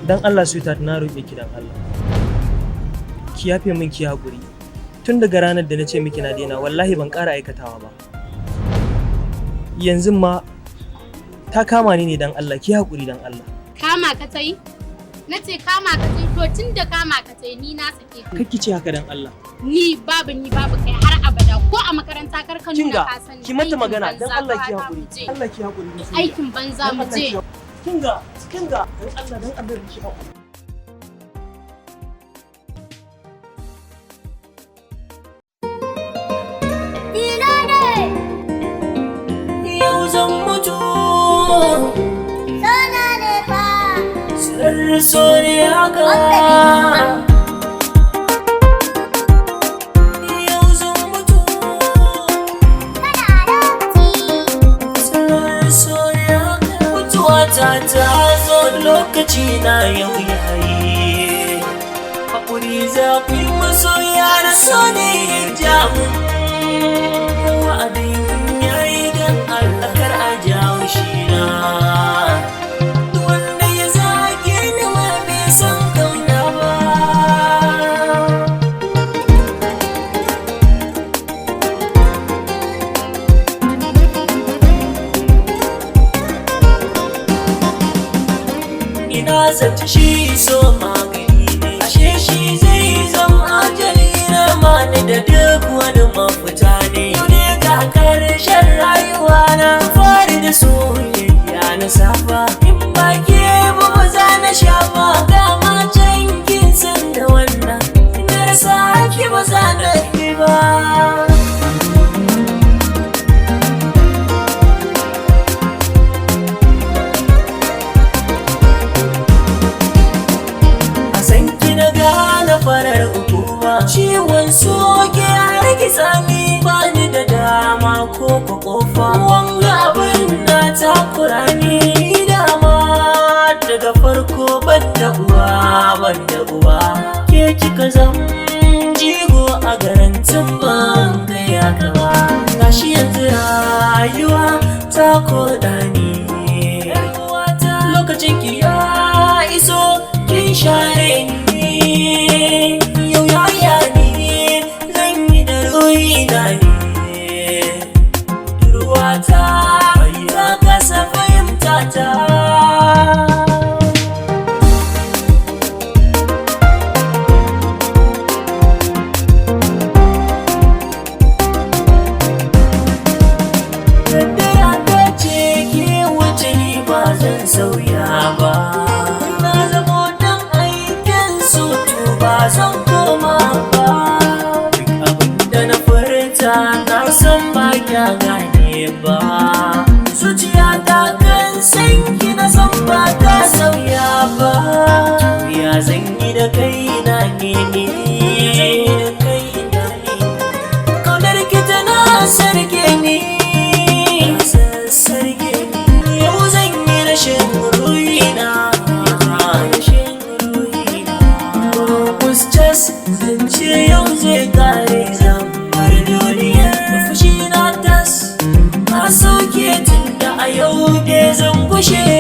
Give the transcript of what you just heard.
Dan Allah sweetheart na roƙe ki dan Allah. Ki yafe min ki haƙuri. Tun daga ranar da na ce miki na daina wallahi ban ƙara aikatawa ba. Yanzu ma ta kama ni ne dan Allah, ki haƙuri dan Allah. Kama ka ta yi? Na ce kama ka ta yi, to tun da kama ka ta yi ni na sake ka. Kar ki ce haka dan Allah. Ni babu kai har abada ko a makaranta kar ka nuna ka sani. Ki mata magana dan Allah ki haƙuri. Allah ki haƙuri. Aikin banza mu je. Kinga dan Allah ki haƙuri. Yau zan mutu. Sana ne fa. So ne haka. Yau zan mutu. Kana lokaci. So ne haka. Mutuwa ta zo lokaci na yau yayi. Hakuri zafi masoya na so ne ya jamu. Wa'adin yayi dan Allah kar a jawo shi na. Wanda ya zage ni ma bai san kauna ba. Ina zata shi so magani ne, ashe shi zai zama ajali na mani da duk wani mafita ne. Yau ne ga karshen rayuwa na fari da soyayya na saba. In ba ke ba za na sha ba, ga macen kin san da wannan. Na rasa ki ba za na yi ba. Farar hukuma ciwon soke har kisani bani da dama ko kofa wanga abin na takura ni dama daga farko banda uwa ke kika zam jigo a garantin ban kai haka ba gashi yanzu rayuwa ta koda ni lokacin ki ya iso kin share ni yau yaya ni zan yi da ruhina ne ruwata ta kasa fahimta ta. Kaddara ta ce ke wuce ni ba zan sauya ba. Ba zan koma ba. Duk abinda na furta na san ba kya gane ba. Zuciya ta kan san ki na san ba ta sauya ba. Ya zan yi da kaina ne kaunar ki tana sarge ni. Yau zan yi rashin ruhina. Zance yau zai kare zamar duniya da fushi na tas na sauke tun da a yau ne zan gushe.